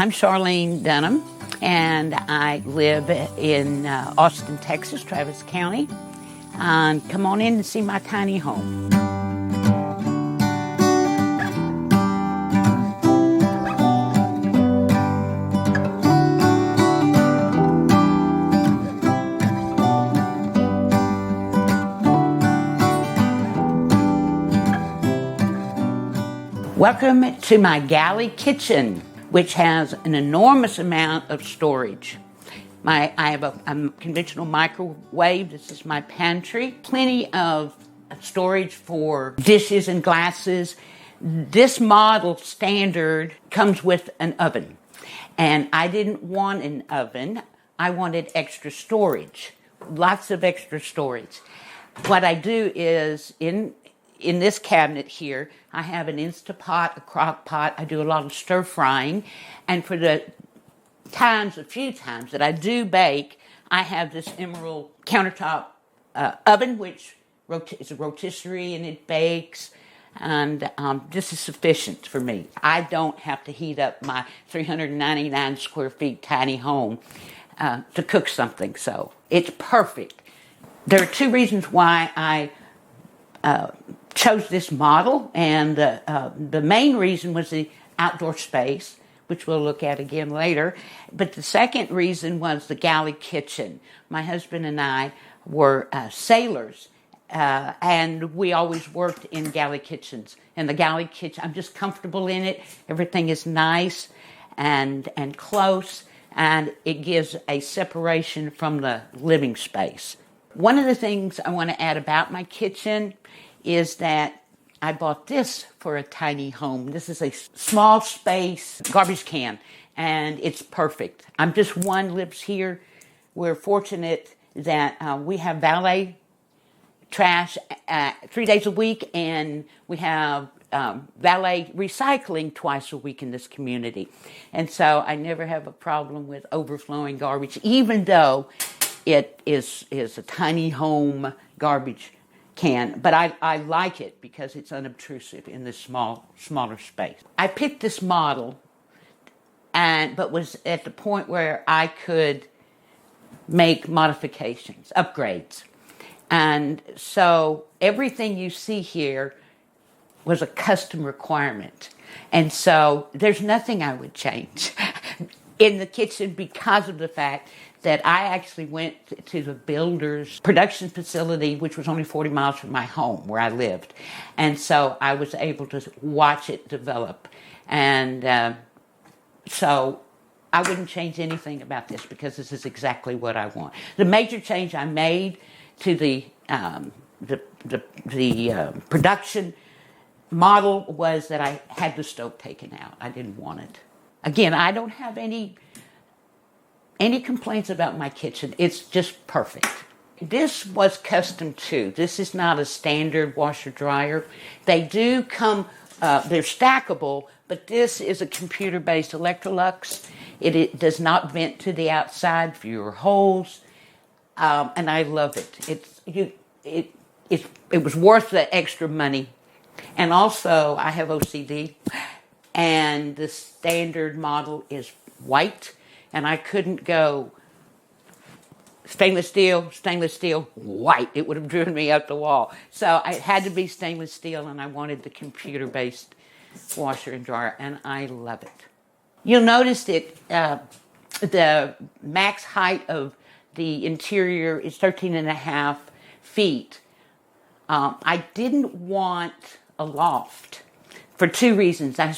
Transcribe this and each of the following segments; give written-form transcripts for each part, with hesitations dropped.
I'm Charlene Dunham, and I live in Austin, Texas, Travis County. Come on in and see my tiny home. Welcome to my Galley Kitchen, which has an enormous amount of storage. I have a conventional microwave. This is my pantry. Plenty of storage for dishes and glasses. This model standard comes with an oven. And I didn't want an oven. I wanted extra storage, lots of extra storage. What I do is in this cabinet here, I have an InstaPot, a crockpot. I do a lot of stir frying. And for the few times that I do bake, I have this emerald countertop oven, which is a rotisserie and it bakes. And this is sufficient for me. I don't have to heat up my 399 square feet tiny home to cook something. So it's perfect. There are two reasons why I chose this model, and the main reason was the outdoor space, which we'll look at again later. But the second reason was the Galley Kitchen. My husband and I were sailors, and we always worked in Galley Kitchens. And the Galley Kitchen, I'm just comfortable in it. Everything is nice and close, and it gives a separation from the living space. One of the things I want to add about my kitchen is that I bought this for a tiny home. This is a small space garbage can, and it's perfect. I'm just one lives here. We're fortunate that we have valet trash 3 days a week, and we have valet recycling twice a week in this community. And so I never have a problem with overflowing garbage, even though it is a tiny home garbage can, but I like it because it's unobtrusive in this smaller space. I picked this model, but was at the point where I could make modifications, upgrades. And so everything you see here was a custom requirement. And so there's nothing I would change in the kitchen because of the fact that I actually went to the builder's production facility, which was only 40 miles from my home where I lived. And so I was able to watch it develop. And so I wouldn't change anything about this because this is exactly what I want. The major change I made to the production model was that I had the stove taken out. I didn't want it. Again, I don't have any complaints about my kitchen. It's just perfect. This was custom too. This is not a standard washer dryer. They do come, they're stackable, but this is a computer-based Elux. It does not vent to the outside, fewer holes, and I love it. It was worth the extra money. And also, I have OCD, and the standard model is white. And I couldn't go stainless steel, white. It would have driven me up the wall. So it had to be stainless steel, and I wanted the computer-based washer and dryer, and I love it. You'll notice that the max height of the interior is 13.5 feet. I didn't want a loft for two reasons. I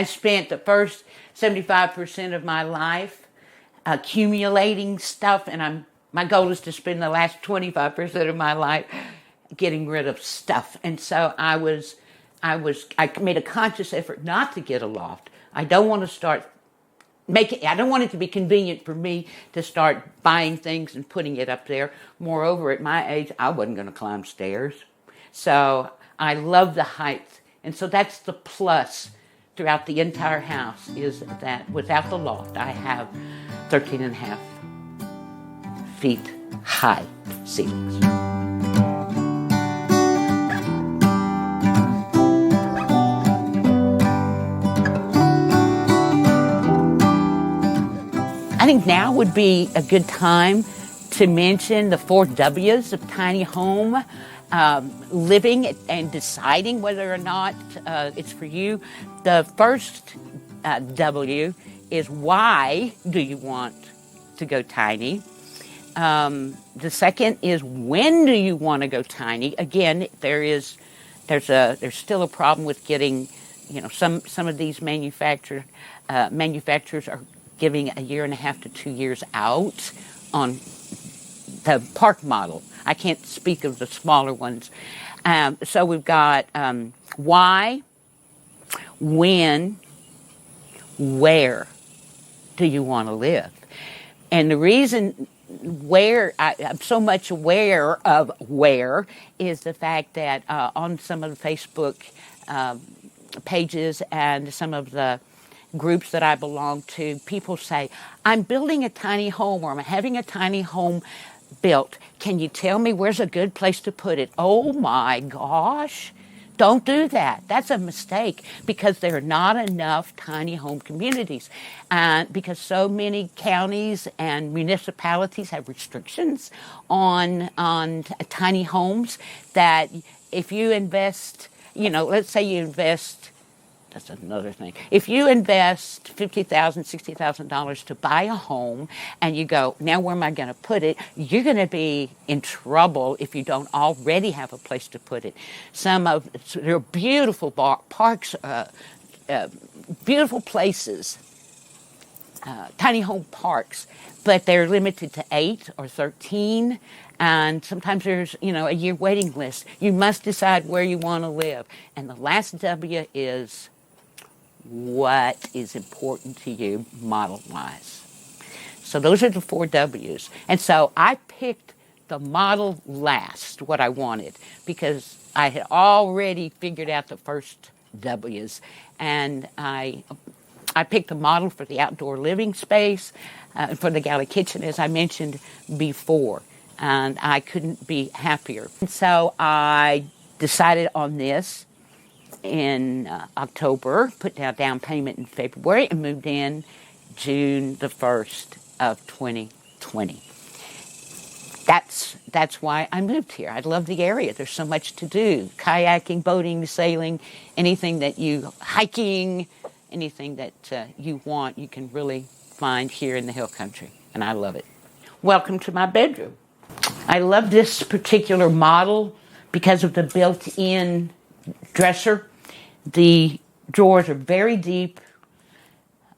spent the first 75% of my life accumulating stuff, and my goal is to spend the last 25% of my life getting rid of stuff. And so I made a conscious effort not to get a loft. I don't want it to be convenient for me to start buying things and putting it up there. Moreover, at my age, I wasn't going to climb stairs. So I love the height. And so that's the plus throughout the entire house, is that without the loft, I have 13.5 feet high ceilings. think now would be a good time to mention the 4 W's of tiny home living and deciding whether or not it's for you. The first W is, why do you want to go tiny? The second is, when do you want to go tiny? Again, there's still a problem with getting, some of these manufacturers are giving 1.5 to 2 years out on the park model. I can't speak of the smaller ones. So we've got why, when, where do you want to live? And the reason where I'm so much aware of where is the fact that on some of the Facebook pages and some of the groups that I belong to, people say, I'm building a tiny home, or I'm having a tiny home built. Can you tell me where's a good place to put it? Oh my gosh. Don't do that. That's a mistake, because there are not enough tiny home communities. Because so many counties and municipalities have restrictions on tiny homes, that if you invest, let's say you invest, that's another thing. If you invest $50,000, $60,000 to buy a home, and you go, now where am I going to put it? You're going to be in trouble if you don't already have a place to put it. There are beautiful parks, beautiful places, tiny home parks, but they're limited to 8 or 13. And sometimes there's, a year waiting list. You must decide where you want to live. And the last W is, what is important to you model-wise. So those are the 4 W's. And so I picked the model last, what I wanted, because I had already figured out the first W's. And I picked the model for the outdoor living space, for the Galley Kitchen, as I mentioned before. And I couldn't be happier. And so I decided on this in October, put down payment in February, and moved in June the 1st of 2020. That's why I moved here. I love the area. There's so much to do. Kayaking, boating, sailing, hiking, anything that you want, you can really find here in the Hill Country. And I love it. Welcome to my bedroom. I love this particular model because of the built-in dresser. The drawers are very deep,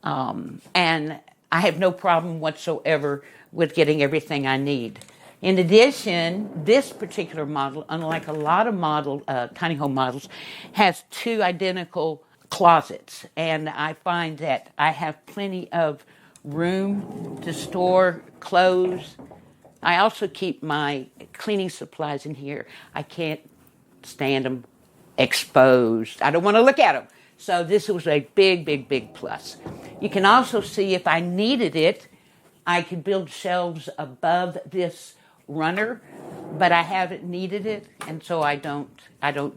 and I have no problem whatsoever with getting everything I need. In addition, this particular model, unlike a lot of tiny home models, has 2 identical closets, and I find that I have plenty of room to store clothes. I also keep my cleaning supplies in here. I can't stand them exposed. I don't want to look at them. So this was a big, big, big plus. You can also see, if I needed it, I could build shelves above this runner, but I haven't needed it, and so I don't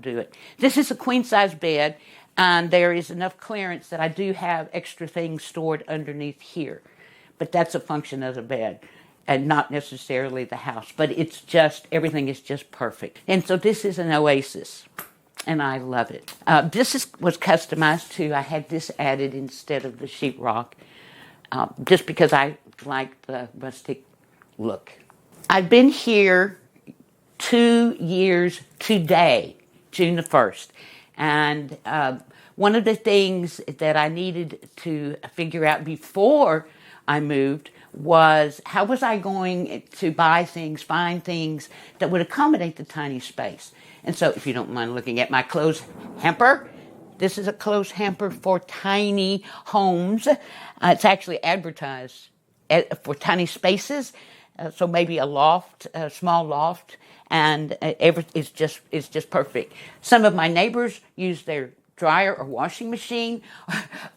do it. This is a queen-size bed, and there is enough clearance that I do have extra things stored underneath here. But that's a function of the bed, and not necessarily the house. But everything is just perfect. And so this is an oasis, and I love it. This was customized too. I had this added instead of the sheetrock, just because I like the rustic look. I've been here 2 years today, June the 1st. And one of the things that I needed to figure out before I moved was, how was I going to buy things, find things that would accommodate the tiny space? And so, if you don't mind looking at my clothes hamper, this is a clothes hamper for tiny homes. It's actually advertised for tiny spaces, so maybe a loft, a small loft, and it's just perfect. Some of my neighbors use their dryer or washing machine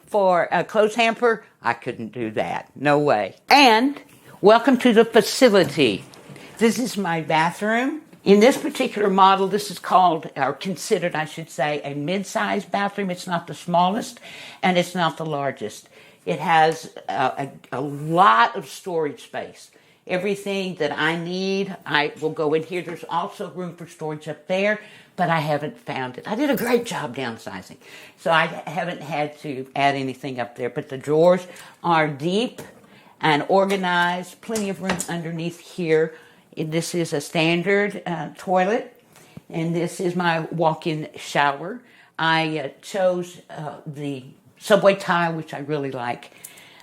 for a clothes hamper. I couldn't do that. No way. And welcome to the facility. This is my bathroom. In this particular model, this is called, or considered, I should say, a mid-sized bathroom. It's not the smallest, and it's not the largest. It has a lot of storage space. Everything that I need, I will go in here. There's also room for storage up there, but I haven't found it. I did a great job downsizing, so I haven't had to add anything up there. But the drawers are deep and organized. Plenty of room underneath here. This is a standard toilet, and this is my walk-in shower. I chose the subway tile, which I really like,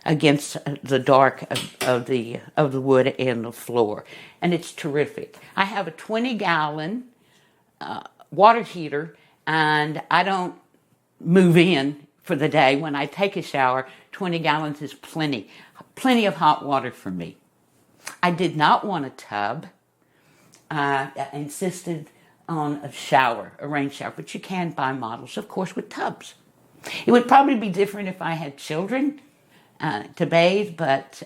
against the dark of the wood and the floor, and it's terrific. I have a 20-gallon water heater, and I don't move in for the day. When I take a shower, 20 gallons is plenty of hot water for me. I did not want a tub. I insisted on a rain shower, but you can buy models, of course, with tubs. It would probably be different if I had children to bathe, but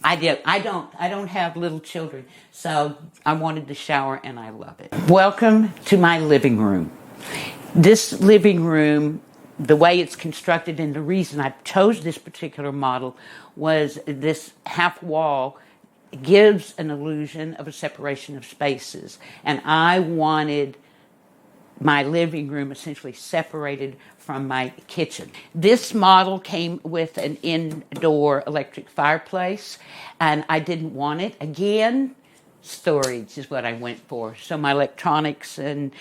I don't have little children, so I wanted the shower, and I love it. Welcome to my living room. This living room, the way it's constructed, and the reason I chose this particular model was this half wall gives an illusion of a separation of spaces, and I wanted my living room essentially separated from my kitchen. This model came with an indoor electric fireplace, and I didn't want it. Again, storage is what I went for. So my electronics and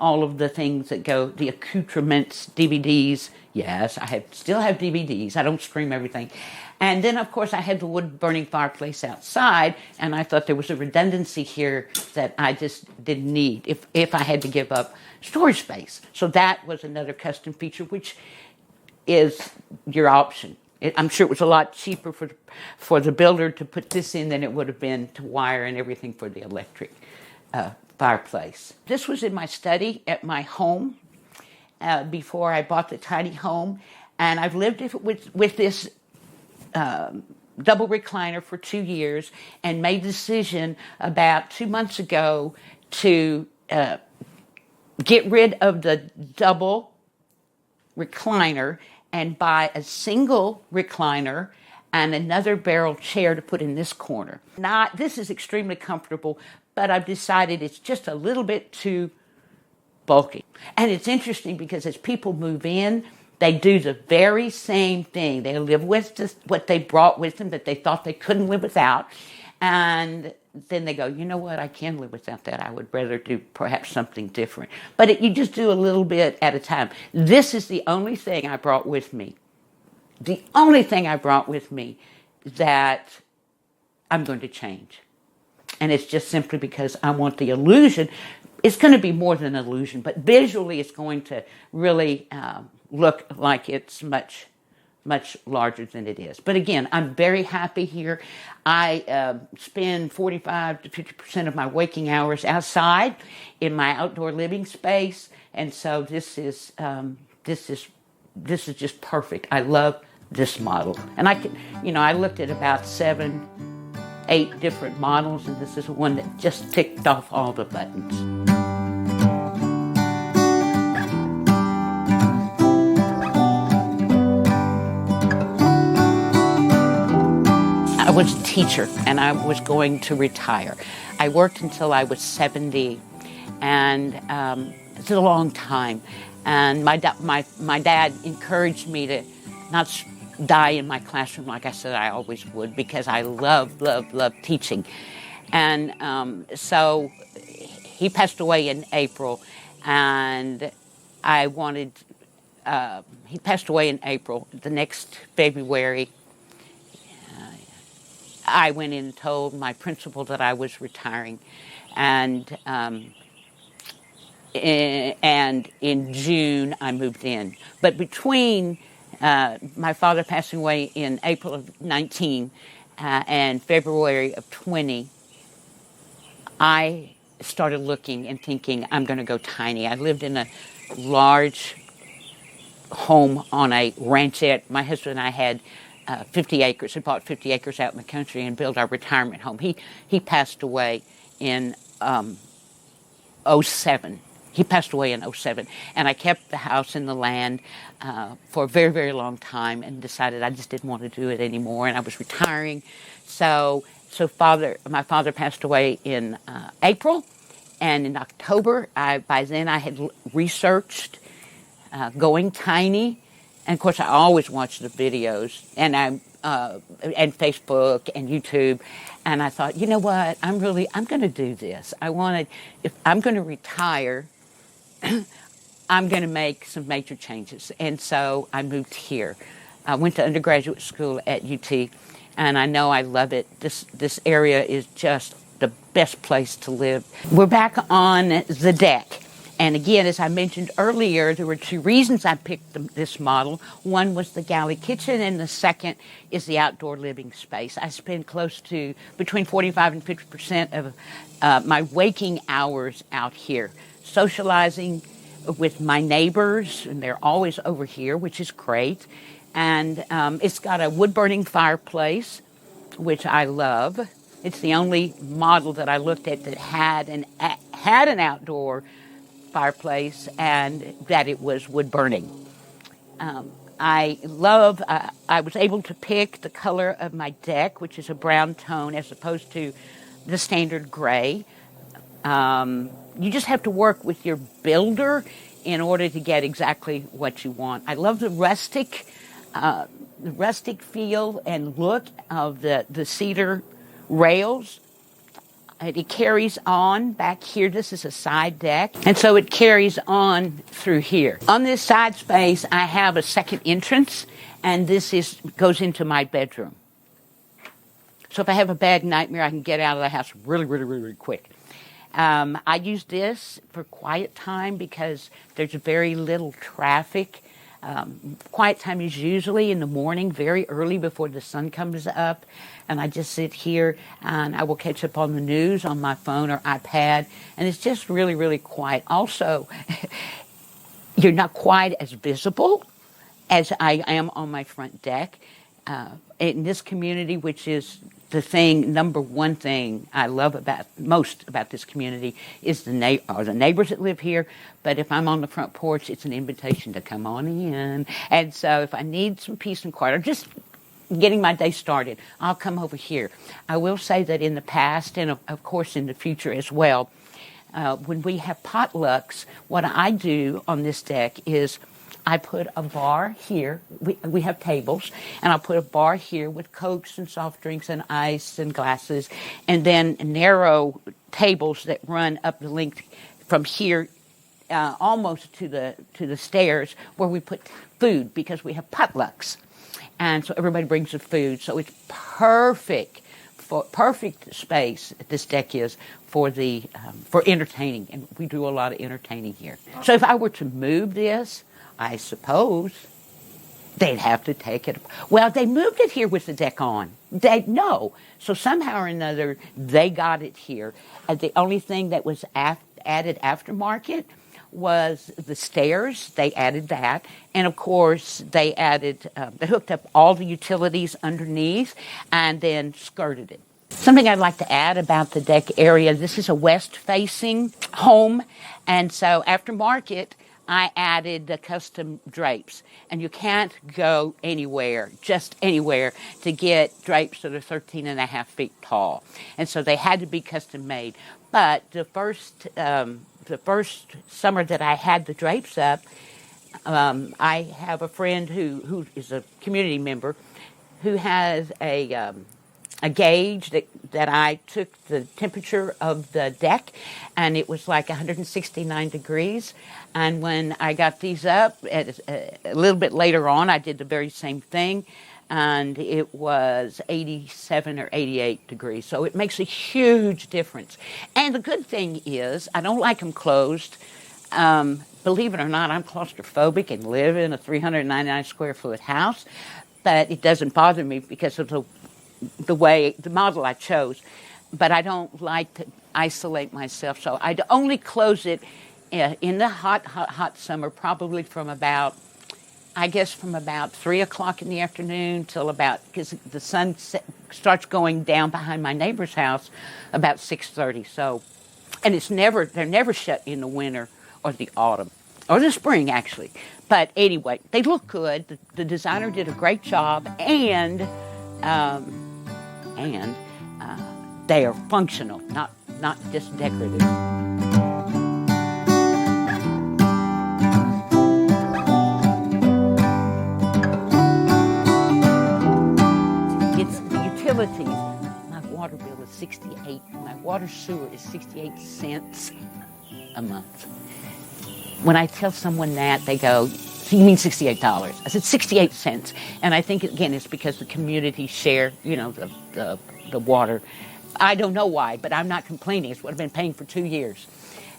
all of the things that go, the accoutrements, DVDs. Yes, still have DVDs. I don't stream everything. And then, of course, I had the wood-burning fireplace outside, and I thought there was a redundancy here that I just didn't need if I had to give up storage space. So that was another custom feature, which is your option. I'm sure it was a lot cheaper for the builder to put this in than it would have been to wire and everything for the electric fireplace. This was in my study at my home before I bought the tiny home, and I've lived with this double recliner for 2 years, and made the decision about 2 months ago to get rid of the double recliner and buy a single recliner and another barrel chair to put in this corner. This is extremely comfortable, but I've decided it's just a little bit too bulky. And it's interesting because as people move in, they do the very same thing. They live with what they brought with them that they thought they couldn't live without. And then they go, you know what, I can live without that. I would rather do perhaps something different. But you just do a little bit at a time. This is the only thing I brought with me. The only thing I brought with me that I'm going to change. And it's just simply because I want the illusion. It's going to be more than an illusion, but visually it's going to really look like it's much larger than it is. But again, I'm very happy here. I spend 45 to 50% of my waking hours outside in my outdoor living space, and so this is just perfect. I love this model, and I looked at about 7, 8 different models, and this is one that just ticked off all the buttons. I was a teacher, and I was going to retire. I worked until I was 70, and it's a long time. And my dad encouraged me to not die in my classroom like I said I always would, because I love teaching. And so he passed away in April, and he passed away in April. The next February, I went in and told my principal that I was retiring, and in June I moved in. But between my father passing away in April of 19 and February of 20, I started looking and thinking, I'm going to go tiny. I lived in a large home on a ranchette. My husband and I had 50 acres. We bought 50 acres out in the country and built our retirement home. He passed away in 07. He passed away in '07, and I kept the house and the land for a very, very long time, and decided I just didn't want to do it anymore, and I was retiring. So my father passed away in April, and in October, by then I had researched going tiny, and of course I always watch the videos, and and Facebook and YouTube, and I thought, you know what, I'm going to do this. If I'm going to retire, I'm going to make some major changes. And so I moved here. I went to undergraduate school at UT, and I know I love it. This area is just the best place to live. We're back on the deck. And again, as I mentioned earlier, there were two reasons I picked this model. One was the galley kitchen, and the second is the outdoor living space. I spend close to between 45 and 50% of my waking hours out here, socializing with my neighbors, and they're always over here, which is great. And it's got a wood-burning fireplace, which I love. It's the only model that I looked at that had an outdoor fireplace and that it was wood-burning. I was able to pick the color of my deck, which is a brown tone as opposed to the standard gray. You just have to work with your builder in order to get exactly what you want. I love the rustic feel and look of the cedar rails. It carries on back here. This is a side deck, and so it carries on through here. On this side space, I have a second entrance, and this goes into my bedroom. So if I have a bad nightmare, I can get out of the house really, really, really, really quick. I use this for quiet time because there's very little traffic. Quiet time is usually in the morning, very early before the sun comes up, and I just sit here and I will catch up on the news on my phone or iPad, and it's just really, really quiet. Also, you're not quite as visible as I am on my front deck. In this community, which is the number one thing I love most about this community is the neighbors that live here. But if I'm on the front porch, it's an invitation to come on in. And so if I need some peace and quiet, or just getting my day started, I'll come over here. I will say that in the past, and of course in the future as well, when we have potlucks, what I do on this deck is I put a bar here. We have tables, and I'll put a bar here with Cokes and soft drinks and ice and glasses, and then narrow tables that run up the length from here almost to the stairs where we put food because we have potlucks, and so everybody brings the food. So it's perfect space this deck is for entertaining, and we do a lot of entertaining here. So if I were to move this, I suppose they'd have to take it. Well, they moved it here with the deck on. So somehow or another, they got it here. And the only thing that was added aftermarket was the stairs. They added that. And of course, they hooked up all the utilities underneath and then skirted it. Something I'd like to add about the deck area, this is a west-facing home. And so aftermarket, I added the custom drapes, and you can't go just anywhere, to get drapes that are 13 and a half feet tall. And so they had to be custom made. But the first summer that I had the drapes up, I have a friend who is a community member who has a gauge that I took the temperature of the deck, and it was like 169 degrees. And when I got these up, a little bit later on, I did the very same thing, and it was 87 or 88 degrees. So it makes a huge difference. And the good thing is, I don't like them closed. Believe it or not, I'm claustrophobic and live in a 399 square foot house, but it doesn't bother me because of the model I chose. But I don't like to isolate myself, so I only close it in the hot summer, probably from about 3 o'clock in the afternoon till because the sun starts going down behind my neighbor's house about 6:30. So, and they're never shut in the winter or the autumn, or the spring actually. But anyway, they look good. The designer did a great job, and they are functional, not just decorative. It's the utilities. My water bill is 68. My water sewer is 68 cents a month. When I tell someone that, they go, "So you mean $68?" I said 68 cents. And I think, again, it's because the community share, the water. I don't know why, but I'm not complaining. It's what I've been paying for 2 years.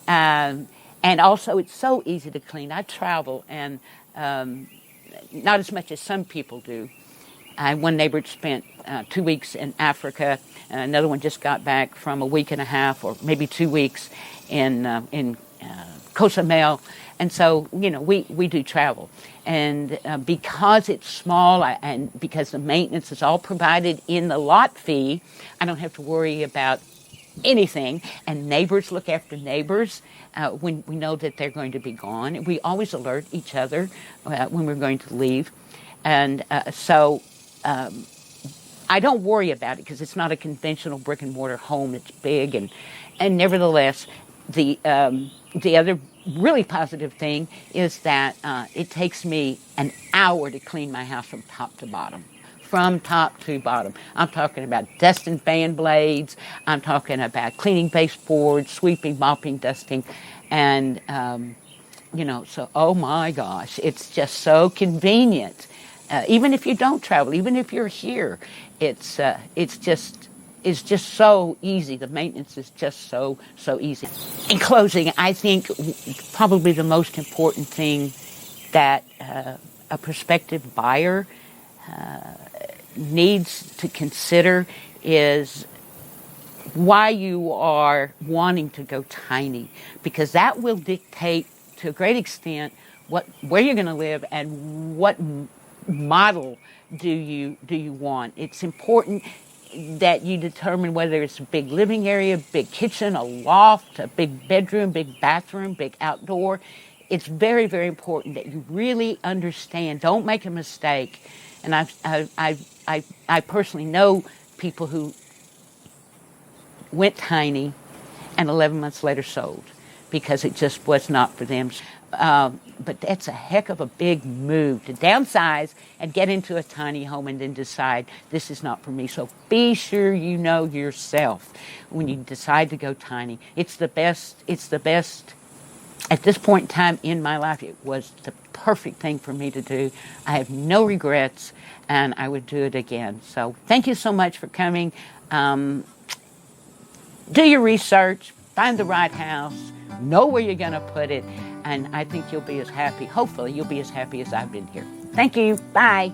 And also, it's so easy to clean. I travel, and not as much as some people do. One neighbor spent 2 weeks in Africa, and another one just got back from a week and a half, or maybe 2 weeks in Cozumel. And so, we do travel. And because it's small and because the maintenance is all provided in the lot fee, I don't have to worry about anything. And neighbors look after neighbors when we know that they're going to be gone. We always alert each other when we're going to leave. And so I don't worry about it because it's not a conventional brick and mortar home. It's big. And nevertheless, the other really positive thing is that it takes me an hour to clean my house from top to bottom. From top to bottom. I'm talking about dusting fan blades. I'm talking about cleaning baseboards, sweeping, mopping, dusting. And, so, oh my gosh, it's just so convenient. Even if you don't travel, even if you're here, it's just so easy. The maintenance is just so easy. In closing, I think probably the most important thing that a prospective buyer needs to consider is why you are wanting to go tiny, because that will dictate to a great extent where you're going to live and what model do you want. It's important that you determine whether it's a big living area, big kitchen, a loft, a big bedroom, big bathroom, big outdoor. It's very, very important that you really understand. Don't make a mistake. And I personally know people who went tiny and 11 months later sold because it just was not for them. But that's a heck of a big move to downsize and get into a tiny home and then decide this is not for me. So be sure you know yourself when you decide to go tiny. It's the best. At this point in time in my life, it was the perfect thing for me to do. I have no regrets, and I would do it again. So thank you so much for coming. Do your research, find the right house, know where you're going to put it, and I think you'll be as happy, hopefully you'll be as happy as I've been here. Thank you. Bye.